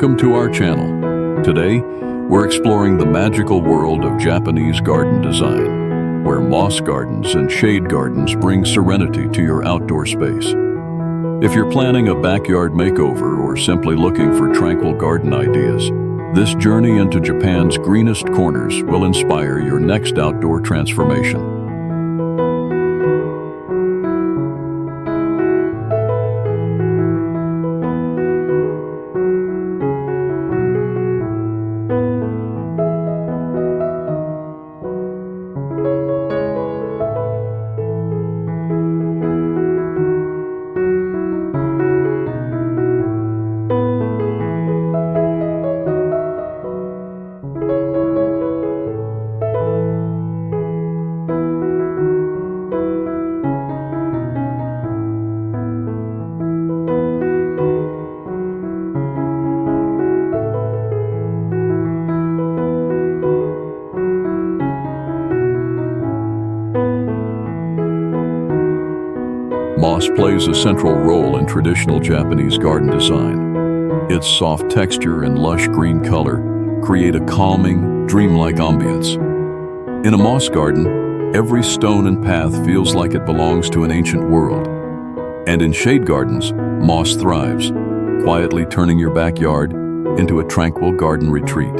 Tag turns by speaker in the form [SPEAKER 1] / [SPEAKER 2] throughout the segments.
[SPEAKER 1] Welcome to our channel. Today, we're exploring the magical world of Japanese garden design, where moss gardens and shade gardens bring serenity to your outdoor space. If you're planning a backyard makeover or simply looking for tranquil garden ideas, this journey into Japan's greenest corners will inspire your next outdoor transformation. Moss plays a central role in traditional Japanese garden design. Its soft texture and lush green color create a calming, dreamlike ambience. In a moss garden, every stone and path feels like it belongs to an ancient world. And in shade gardens, moss thrives, quietly turning your backyard into a tranquil garden retreat.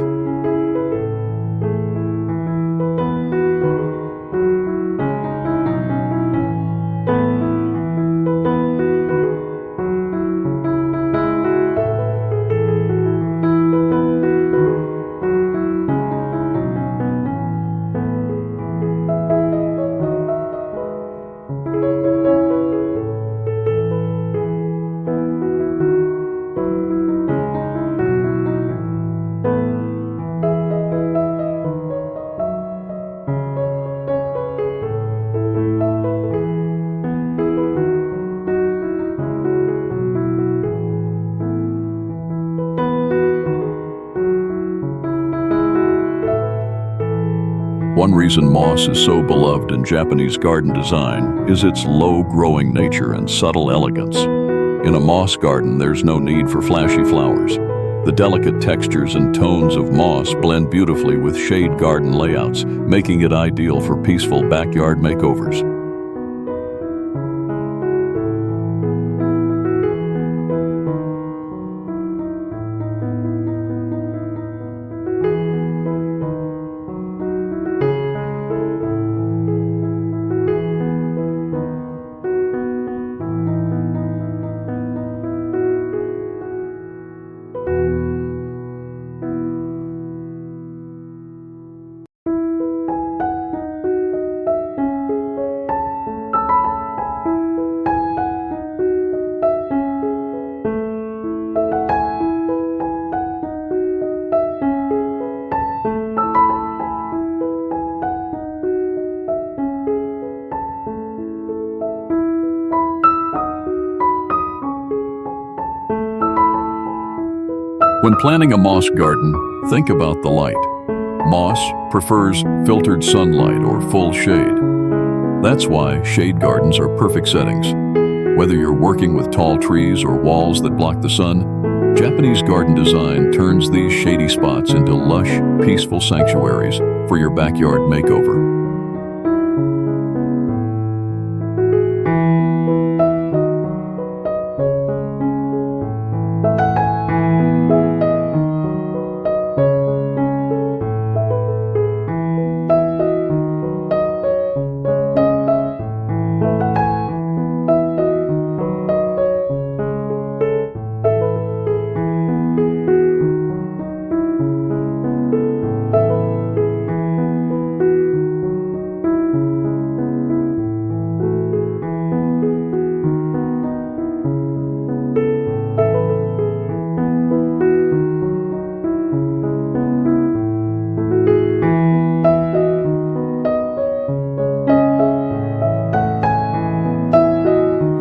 [SPEAKER 1] One reason moss is so beloved in Japanese garden design is its low-growing nature and subtle elegance. In a moss garden, there's no need for flashy flowers. The delicate textures and tones of moss blend beautifully with shade garden layouts, making it ideal for peaceful backyard makeovers. When planning a moss garden, think about the light. Moss prefers filtered sunlight or full shade. That's why shade gardens are perfect settings. Whether you're working with tall trees or walls that block the sun, Japanese garden design turns these shady spots into lush, peaceful sanctuaries for your backyard makeover.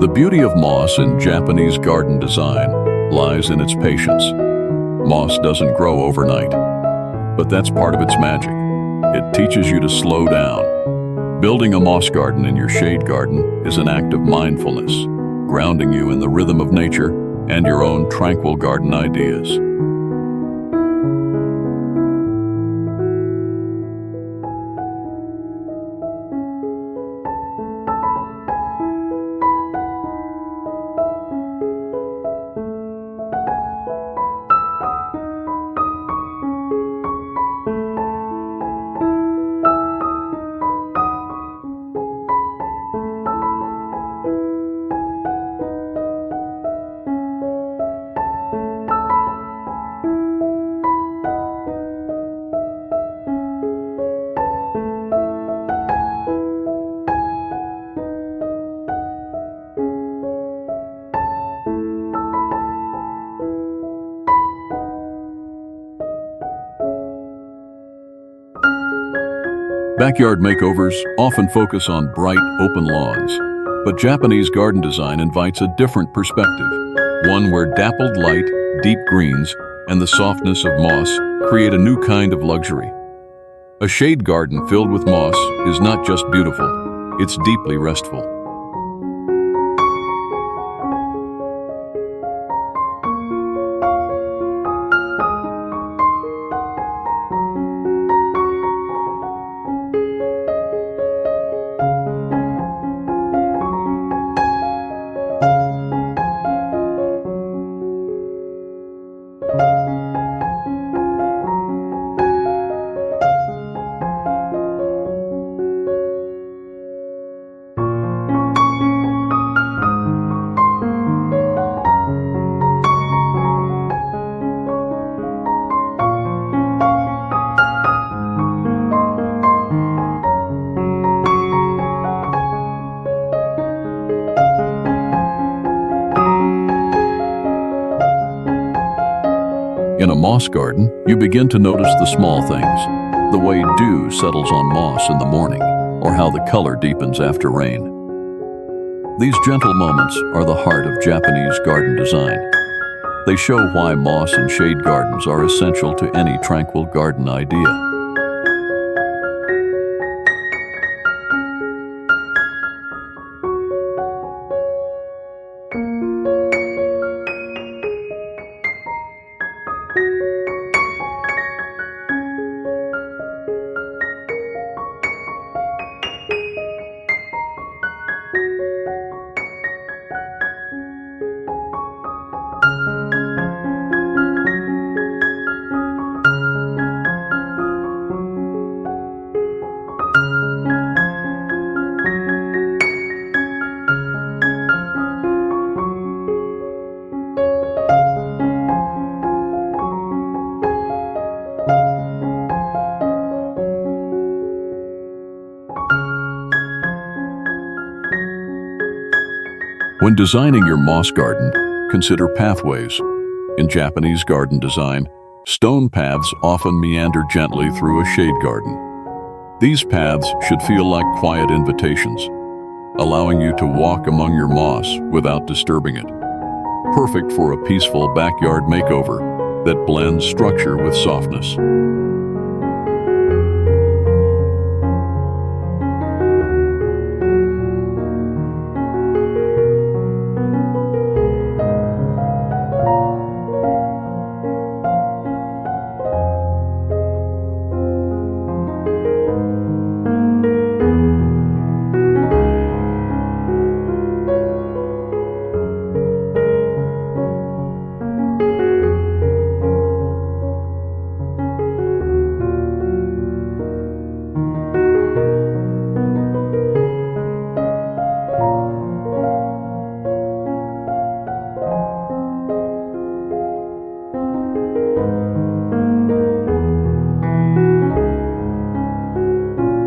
[SPEAKER 1] The beauty of moss in Japanese garden design lies in its patience. Moss doesn't grow overnight, but that's part of its magic. It teaches you to slow down. Building a moss garden in your shade garden is an act of mindfulness, grounding you in the rhythm of nature and your own tranquil garden ideas. Backyard makeovers often focus on bright, open lawns, but Japanese garden design invites a different perspective, one where dappled light, deep greens, and the softness of moss create a new kind of luxury. A shade garden filled with moss is not just beautiful, it's deeply restful. In a moss garden, you begin to notice the small things, the way dew settles on moss in the morning, or how the color deepens after rain. These gentle moments are the heart of Japanese garden design. They show why moss and shade gardens are essential to any tranquil garden idea. When designing your moss garden, consider pathways. In Japanese garden design, stone paths often meander gently through a shade garden. These paths should feel like quiet invitations, allowing you to walk among your moss without disturbing it. Perfect for a peaceful backyard makeover that blends structure with softness.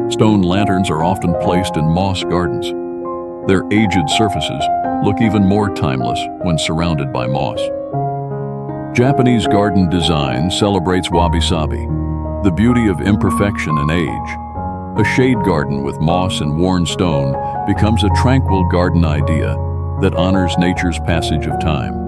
[SPEAKER 1] Stone lanterns are often placed in moss gardens. Their aged surfaces look even more timeless when surrounded by moss. Japanese garden design celebrates wabi-sabi, the beauty of imperfection and age. A shade garden with moss and worn stone becomes a tranquil garden idea that honors nature's passage of time.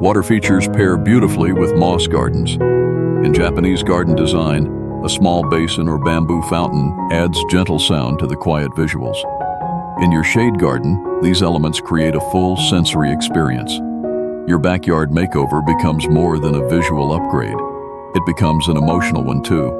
[SPEAKER 1] Water features pair beautifully with moss gardens. In Japanese garden design, a small basin or bamboo fountain adds gentle sound to the quiet visuals. In your shade garden, these elements create a full sensory experience. Your backyard makeover becomes more than a visual upgrade. It becomes an emotional one too.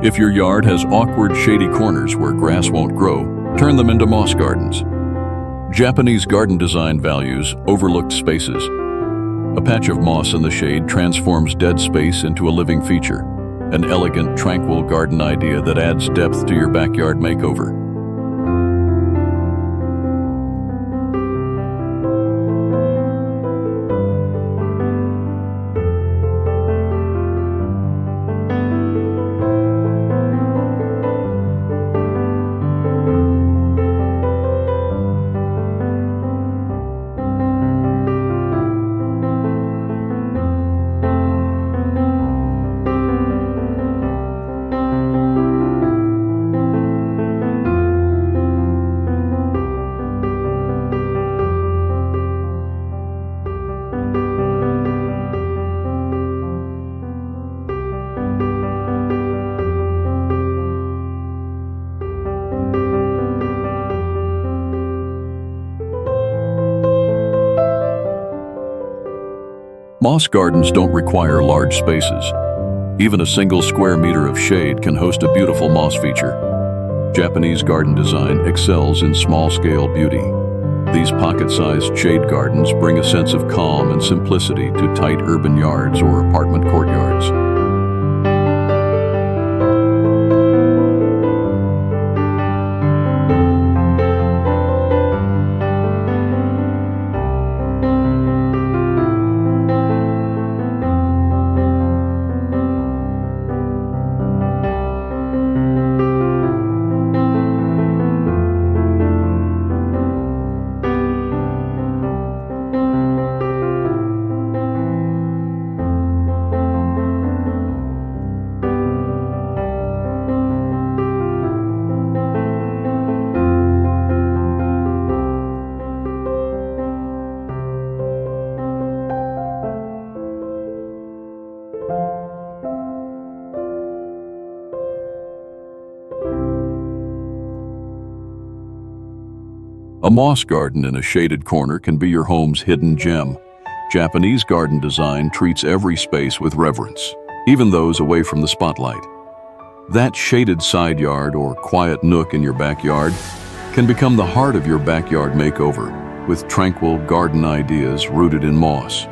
[SPEAKER 1] If your yard has awkward, shady corners where grass won't grow, turn them into moss gardens. Japanese garden design values overlooked spaces. A patch of moss in the shade transforms dead space into a living feature, an elegant, tranquil garden idea that adds depth to your backyard makeover. Moss gardens don't require large spaces. Even a single square meter of shade can host a beautiful moss feature. Japanese garden design excels in small-scale beauty. These pocket-sized shade gardens bring a sense of calm and simplicity to tight urban yards or apartment courtyards. A moss garden in a shaded corner can be your home's hidden gem. Japanese garden design treats every space with reverence, even those away from the spotlight. That shaded side yard or quiet nook in your backyard can become the heart of your backyard makeover, with tranquil garden ideas rooted in moss.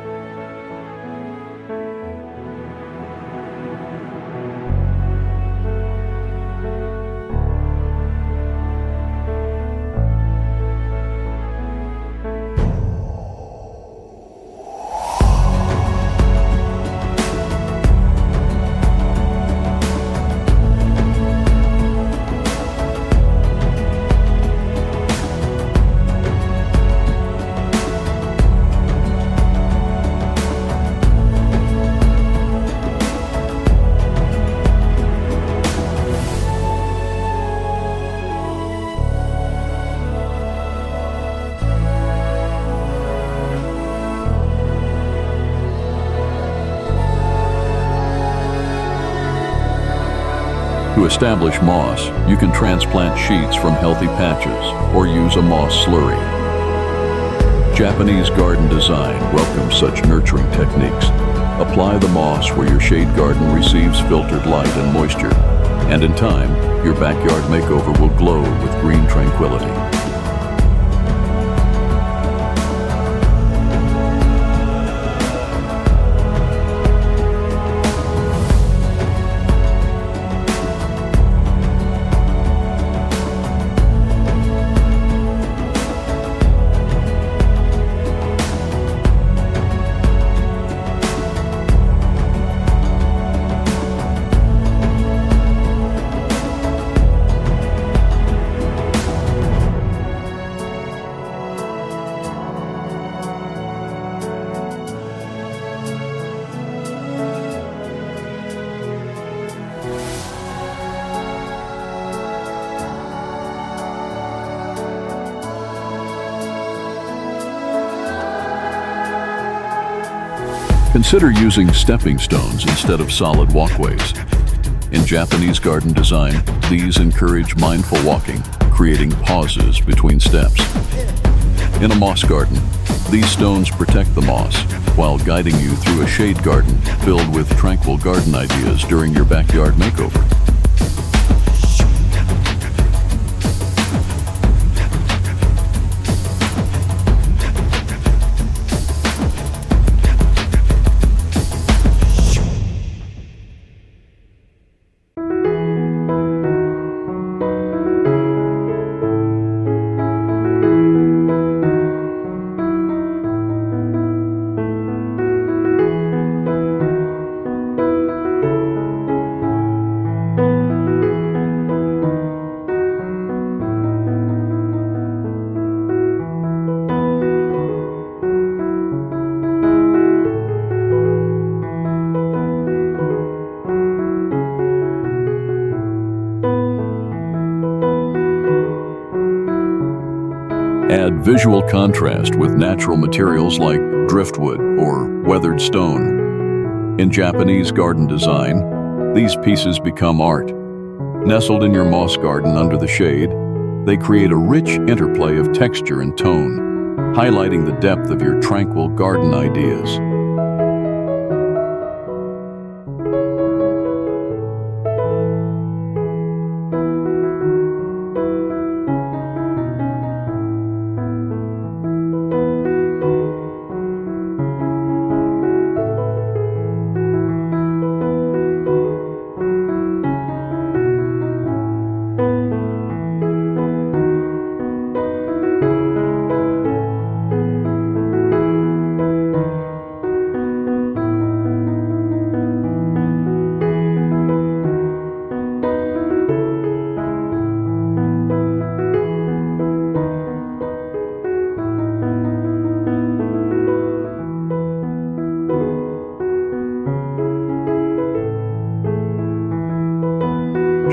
[SPEAKER 1] To establish moss, you can transplant sheets from healthy patches or use a moss slurry. Japanese garden design welcomes such nurturing techniques. Apply the moss where your shade garden receives filtered light and moisture, and in time, your backyard makeover will glow with green tranquility. Consider using stepping stones instead of solid walkways. In Japanese garden design, these encourage mindful walking, creating pauses between steps. In a moss garden, these stones protect the moss while guiding you through a shade garden filled with tranquil garden ideas during your backyard makeover. Add visual contrast with natural materials like driftwood or weathered stone. In Japanese garden design, these pieces become art. Nestled in your moss garden under the shade, they create a rich interplay of texture and tone, highlighting the depth of your tranquil garden ideas.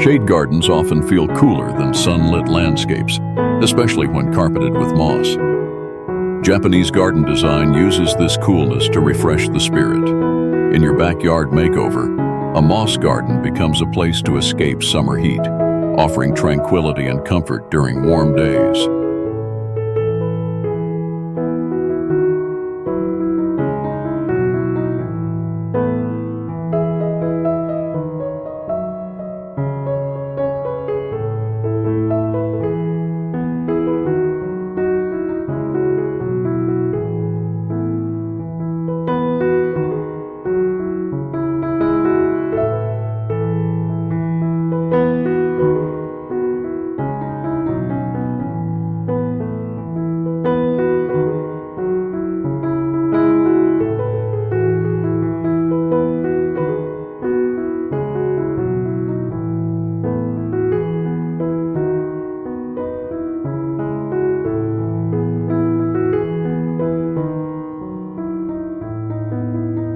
[SPEAKER 1] Shade gardens often feel cooler than sunlit landscapes, especially when carpeted with moss. Japanese garden design uses this coolness to refresh the spirit. In your backyard makeover, a moss garden becomes a place to escape summer heat, offering tranquility and comfort during warm days.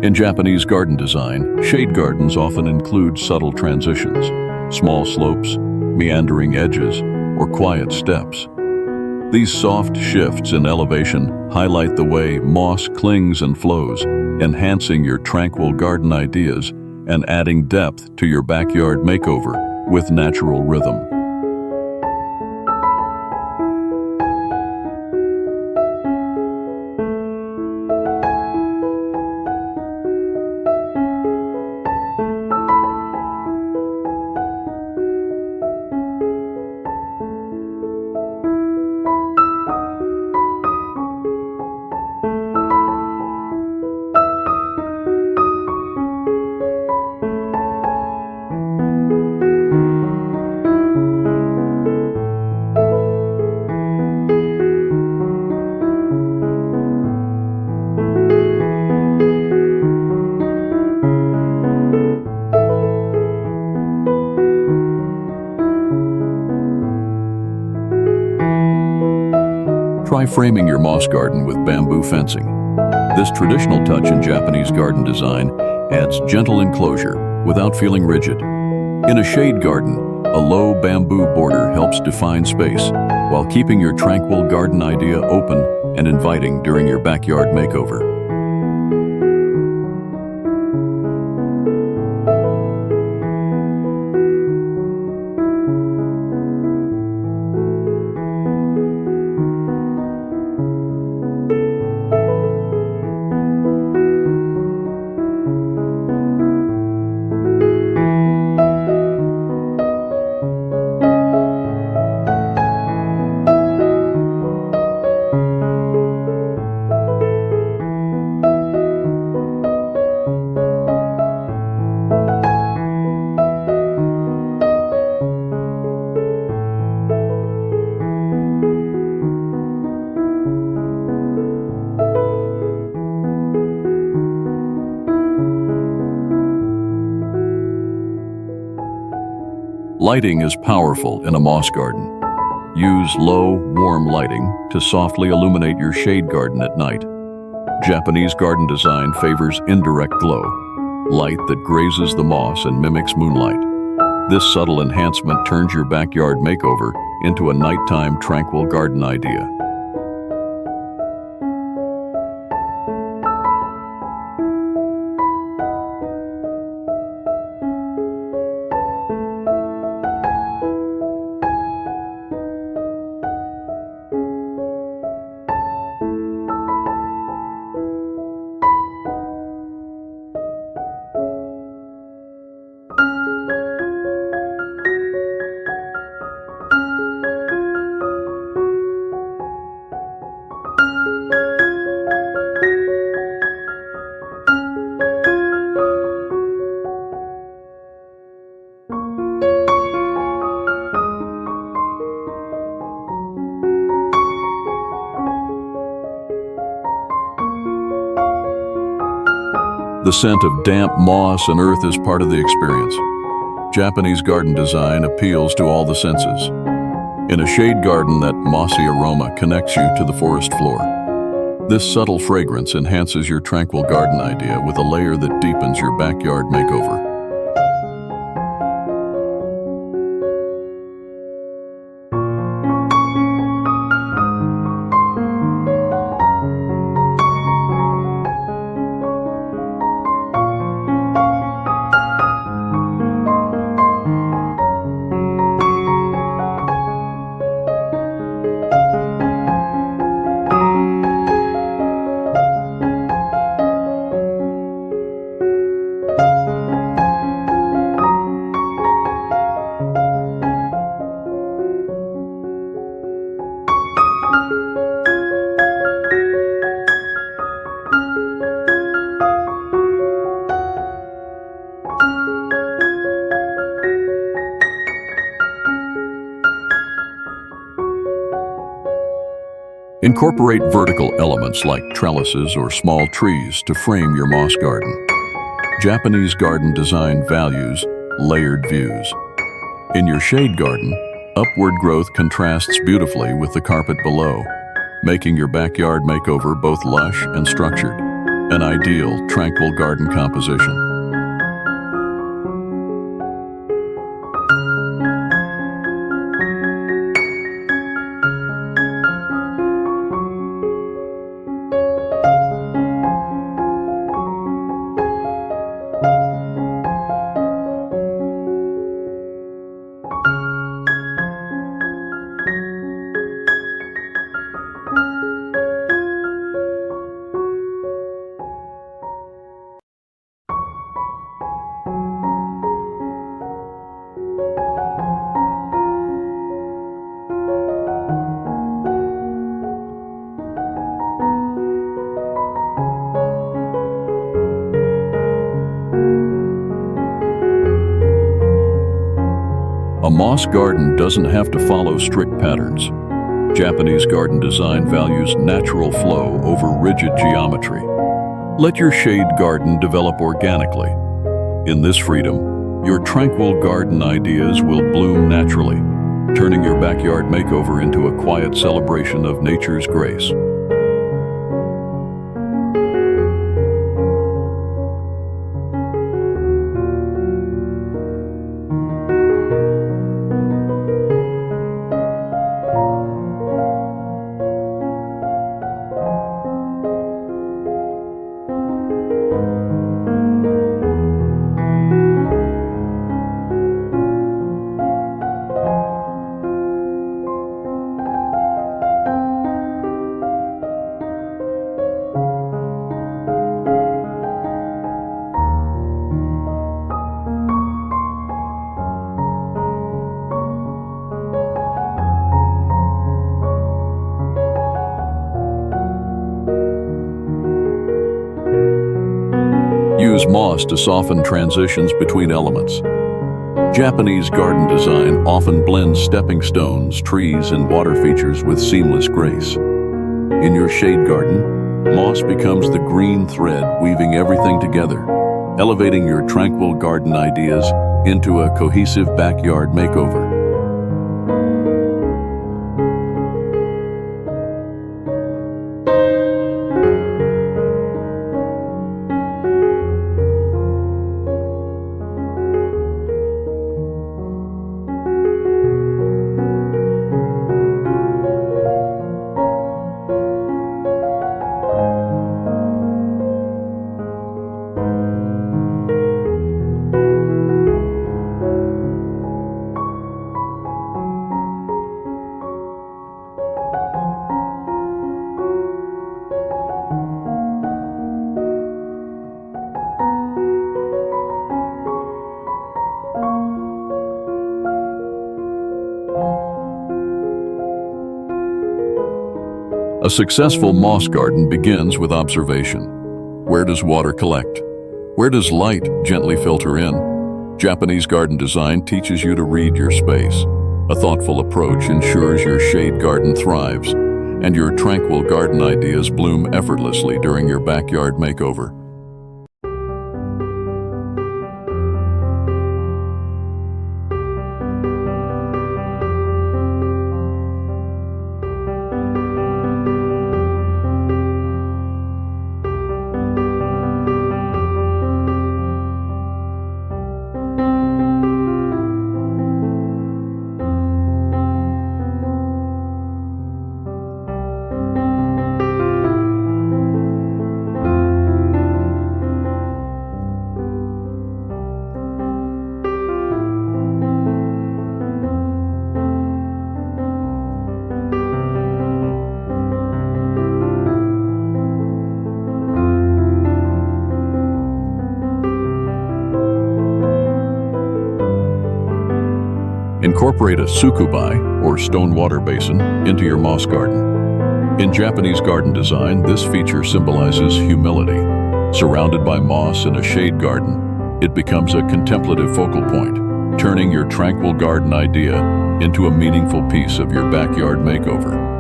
[SPEAKER 1] In Japanese garden design, shade gardens often include subtle transitions, small slopes, meandering edges, or quiet steps. These soft shifts in elevation highlight the way moss clings and flows, enhancing your tranquil garden ideas and adding depth to your backyard makeover with natural rhythm. Try framing your moss garden with bamboo fencing. This traditional touch in Japanese garden design adds gentle enclosure without feeling rigid. In a shade garden, a low bamboo border helps define space while keeping your tranquil garden idea open and inviting during your backyard makeover. Lighting is powerful in a moss garden. Use low, warm lighting to softly illuminate your shade garden at night. Japanese garden design favors indirect glow, light that grazes the moss and mimics moonlight. This subtle enhancement turns your backyard makeover into a nighttime tranquil garden idea. The scent of damp moss and earth is part of the experience. Japanese garden design appeals to all the senses. In a shade garden, that mossy aroma connects you to the forest floor. This subtle fragrance enhances your tranquil garden idea with a layer that deepens your backyard makeover. Incorporate vertical elements like trellises or small trees to frame your moss garden. Japanese garden design values layered views. In your shade garden, upward growth contrasts beautifully with the carpet below, making your backyard makeover both lush and structured, an ideal, tranquil garden composition. A moss garden doesn't have to follow strict patterns. Japanese garden design values natural flow over rigid geometry. Let your shade garden develop organically. In this freedom, your tranquil garden ideas will bloom naturally, turning your backyard makeover into a quiet celebration of nature's grace. Use moss to soften transitions between elements. Japanese garden design often blends stepping stones, trees, and water features with seamless grace. In your shade garden, Moss becomes the green thread weaving everything together, elevating your tranquil garden ideas into a cohesive backyard makeover. A successful moss garden begins with observation. Where does water collect? Where does light gently filter in? Japanese garden design teaches you to read your space. A thoughtful approach ensures your shade garden thrives, and your tranquil garden ideas bloom effortlessly during your backyard makeover. Incorporate a sukubai, or stone water basin, into your moss garden. In Japanese garden design, this feature symbolizes humility. Surrounded by moss in a shade garden, it becomes a contemplative focal point, turning your tranquil garden idea into a meaningful piece of your backyard makeover.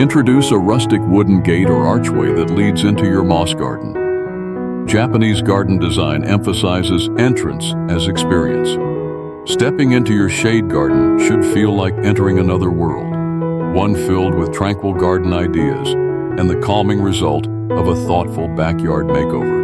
[SPEAKER 1] Introduce a rustic wooden gate or archway that leads into your moss garden. Japanese garden design emphasizes entrance as experience. Stepping into your shade garden should feel like entering another world, one filled with tranquil garden ideas and the calming result of a thoughtful backyard makeover.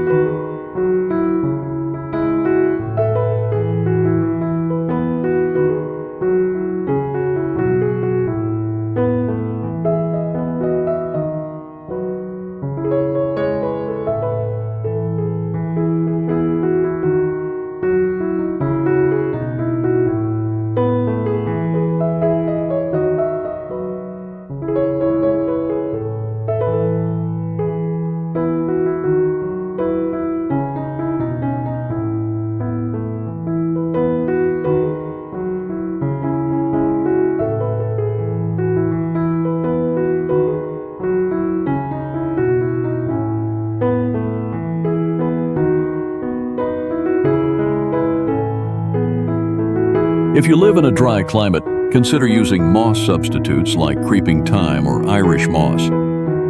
[SPEAKER 1] If you live in a dry climate, consider using moss substitutes like creeping thyme or Irish moss.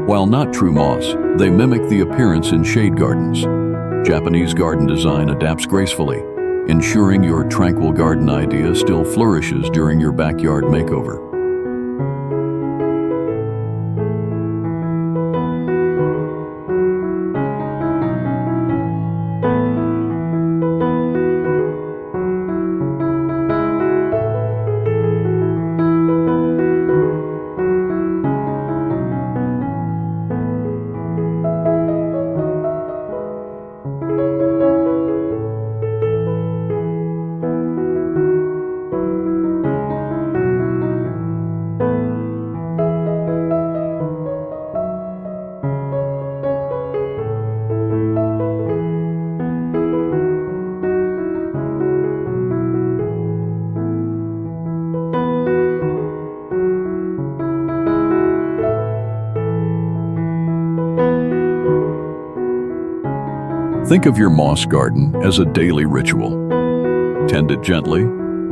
[SPEAKER 1] While not true moss, they mimic the appearance in shade gardens. Japanese garden design adapts gracefully, ensuring your tranquil garden idea still flourishes during your backyard makeover. Think of your moss garden as a daily ritual. Tend it gently,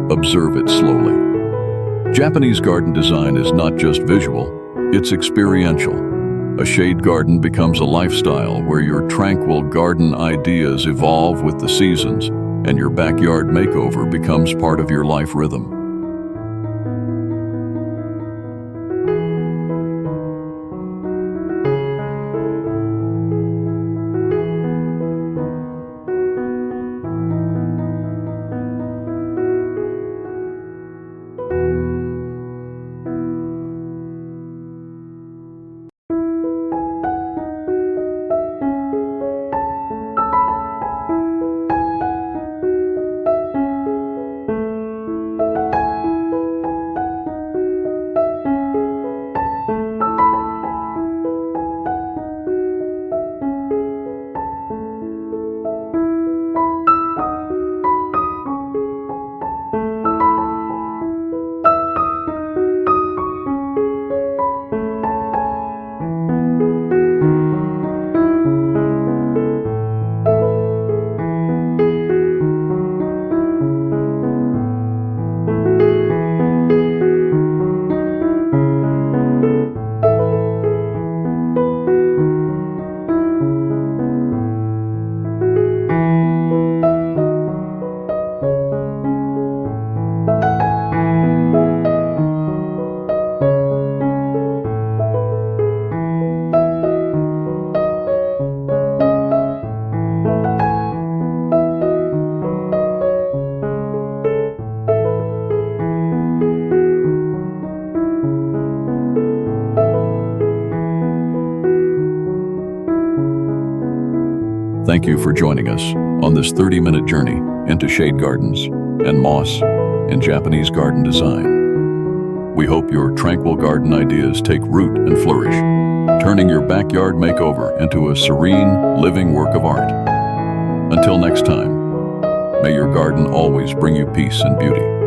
[SPEAKER 1] observe it slowly. Japanese garden design is not just visual, it's experiential. A shade garden becomes a lifestyle where your tranquil garden ideas evolve with the seasons, and your backyard makeover becomes part of your life rhythm. Thank you for joining us on this 30-minute journey into shade gardens and moss in Japanese garden design. We hope your tranquil garden ideas take root and flourish, turning your backyard makeover into a serene, living work of art. Until next time, may your garden always bring you peace and beauty.